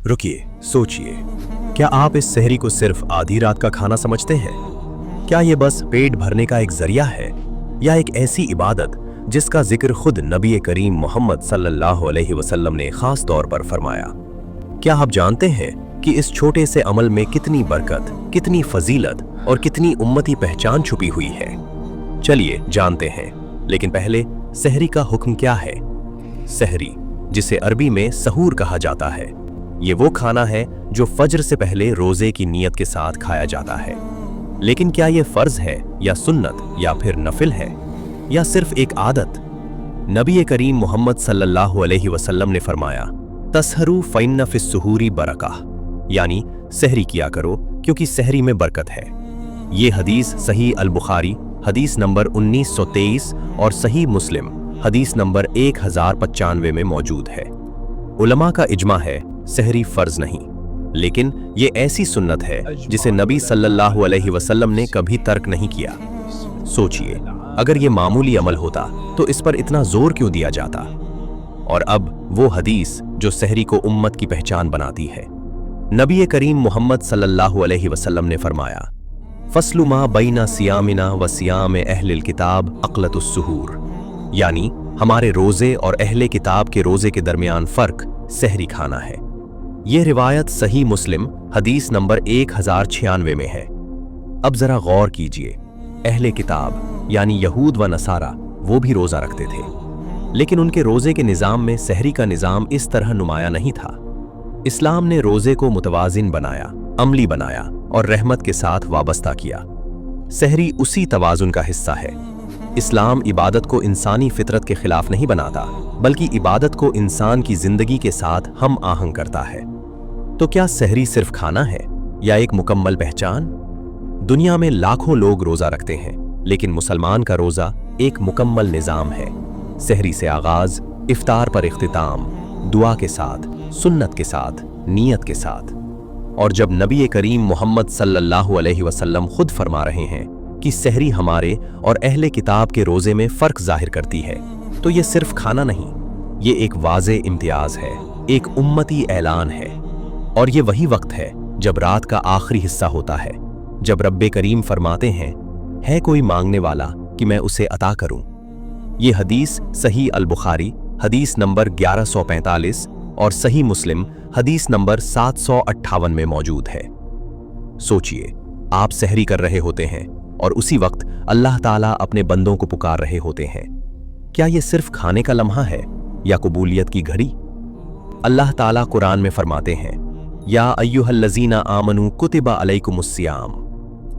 रुकिए, सोचिए, क्या आप इस सहरी को सिर्फ आधी रात का खाना समझते हैं? क्या ये बस पेट भरने का एक जरिया है, या एक ऐसी इबादत जिसका जिक्र खुद नबी करीम मोहम्मद सल्लल्लाहु अलैहि वसल्लम ने खास तौर पर फरमाया? क्या आप जानते हैं कि इस छोटे से अमल में कितनी बरकत, कितनी फजीलत और कितनी उम्मती पहचान छुपी हुई है? चलिए जानते हैं, लेकिन पहले सहरी का हुक्म क्या है? सहरी, जिसे अरबी में सहूर कहा जाता है, ये वो खाना है जो फज्र से पहले रोजे की नीयत के साथ खाया जाता है। लेकिन क्या ये फर्ज है या सुन्नत या फिर नफिल है या सिर्फ एक आदत? नबी करीम मोहम्मद सल्लल्लाहु अलैहि वसल्लम ने फरमाया, तसहरू फ़इन्न फ़िस्सुहूरी बरका, यानी सहरी किया करो क्योंकि सहरी में बरकत है। ये हदीस सही अल बुखारी हदीस नंबर 1923 और सही मुस्लिम हदीस नंबर 1095 में मौजूद है। उलमा का इजमा है सहरी फर्ज नहीं, लेकिन ये ऐसी सुन्नत है जिसे नबी सल्लल्लाहु अलैहि वसल्लम ने कभी तर्क नहीं किया। सोचिए, अगर ये मामूली अमल होता तो इस पर इतना जोर क्यों दिया जाता? और अब वो हदीस जो सहरी को उम्मत की पहचान बनाती है। नबी करीम मोहम्मद सल्लल्लाहु अलैहि वसल्लम ने फरमाया, फस्लु मा बैना सियामिना व सियाम अहलिल किताब अक़लतुस सुहूर, यानी हमारे रोजे और अहले किताब के रोजे के दरमियान फर्क सहरी खाना है। यह रिवायत सही मुस्लिम हदीस नंबर 1096 में है। अब जरा गौर कीजिए, अहले किताब यानी यहूद व नसारा वो भी रोजा रखते थे, लेकिन उनके रोजे के निज़ाम में सहरी का निज़ाम इस तरह नुमाया नहीं था। इस्लाम ने रोजे को मुतवाजिन बनाया, अमली बनाया और रहमत के साथ वाबस्ता किया। सहरी उसी तवाजुन का हिस्सा है। इस्लाम इबादत को इंसानी फितरत के खिलाफ नहीं बनाता, बल्कि इबादत को इंसान की जिंदगी के साथ हम आहंग करता है। तो क्या सहरी सिर्फ खाना है या एक मुकम्मल पहचान? दुनिया में लाखों लोग रोजा रखते हैं, लेकिन मुसलमान का रोजा एक मुकम्मल निज़ाम है। सहरी से आगाज, इफ्तार पर इख्तिताम, दुआ के साथ, सुन्नत के साथ, नियत के साथ। और जब नबी करीम मोहम्मद सल्लल्लाहु अलैहि वसल्लम खुद फरमा रहे हैं कि सहरी हमारे और अहले किताब के रोजे में फर्क जाहिर करती है, तो ये सिर्फ खाना नहीं, ये एक वाज़े इम्तियाज है, एक उम्मती ऐलान है। और ये वही वक्त है जब रात का आखिरी हिस्सा होता है, जब रब्बे करीम फरमाते हैं, है कोई मांगने वाला कि मैं उसे अता करूं। ये हदीस सही अल बुखारी हदीस नंबर 1145 और सही मुस्लिम हदीस नंबर 758 में मौजूद है। सोचिए, आप सहरी कर रहे होते हैं और उसी वक्त अल्लाह ताला अपने बंदों को पुकार रहे होते हैं। क्या ये सिर्फ खाने का लम्हा है या कबूलियत की घड़ी? अल्लाह ताला कुरान में फरमाते हैं, या अय्युहल्लज़ीना आमनू कुतिबा अलैकुमुस्सियाम,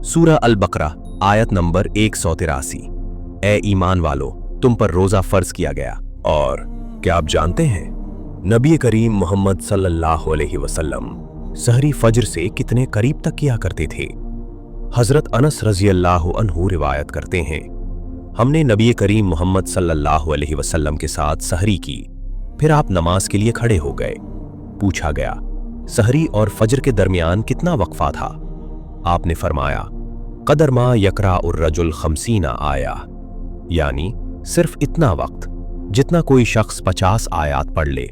सूरह अल बकरा आयत नंबर 183। ए ईमान वालो, तुम पर रोजा फर्ज किया गया। और क्या आप जानते हैं नबी करीम मोहम्मद सल्लल्लाहु अलैहि वसल्लम सहरी फज्र से कितने करीब तक किया करते थे? हजरत अनस रज़ी अल्लाहु अन्हु रिवायत करते हैं, हमने नबी करीम मोहम्मद सल्लल्लाहु अलैहि वसल्लम के साथ सहरी की, फिर आप नमाज के लिए खड़े हो गए। पूछा गया, सहरी और फज्र के दरमियान कितना वक्फा था? आपने फरमाया, कदर मा यकरा उर रजुल खमसीना आया, यानी सिर्फ इतना वक्त जितना कोई शख्स 50 आयात पढ़ ले।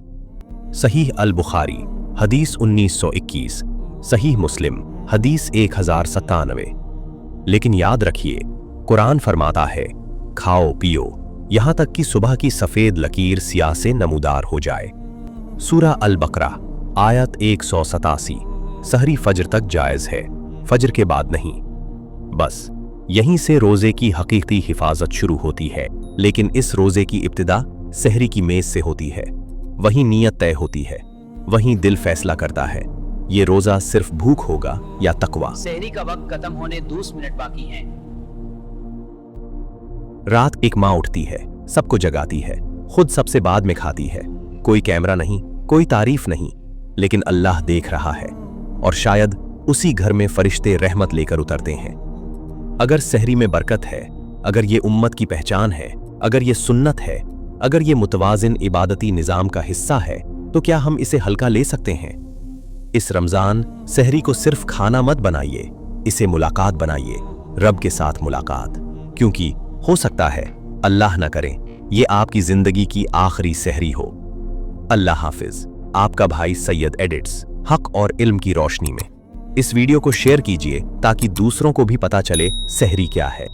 सही अल बुखारी हदीस 1921, सही मुस्लिम हदीस 1097। लेकिन याद रखिए, कुरान फरमाता है, खाओ पियो यहां तक कि सुबह की सफेद लकीर सियाह से नमूदार हो जाए। सूरह अल बकरा आयत 187। सहरी फज्र तक जायज है, फज्र के बाद नहीं। बस यहीं से रोजे की हकीकी हिफाजत शुरू होती है, लेकिन इस रोजे की इब्तिदा सहरी की मेज से होती है। वहीं नियत तय होती है, वहीं दिल फैसला करता है ये रोजा सिर्फ भूख होगा या तकवा। सहरी का वक्त खत्म होने 20 मिनट बाकी हैं। रात एक माँ उठती है, सबको जगाती है, खुद सबसे बाद में खाती है। कोई कैमरा नहीं, कोई तारीफ नहीं, लेकिन अल्लाह देख रहा है। और शायद उसी घर में फरिश्ते रहमत लेकर उतरते हैं। अगर सहरी में बरकत है, अगर ये उम्मत की पहचान है, अगर ये सुन्नत है, अगर ये मुतवाजिन इबादती निज़ाम का हिस्सा है, तो क्या हम इसे हल्का ले सकते हैं? इस रमजान सहरी को सिर्फ खाना मत बनाइए, इसे मुलाकात बनाइए, रब के साथ मुलाकात। क्योंकि हो सकता है, अल्लाह ना करे, ये आपकी जिंदगी की आखिरी सहरी हो। अल्लाह हाफिज। आपका भाई सैयद एडिट्स। हक और इल्म की रोशनी में। इस वीडियो को शेयर कीजिए ताकि दूसरों को भी पता चले सहरी क्या है।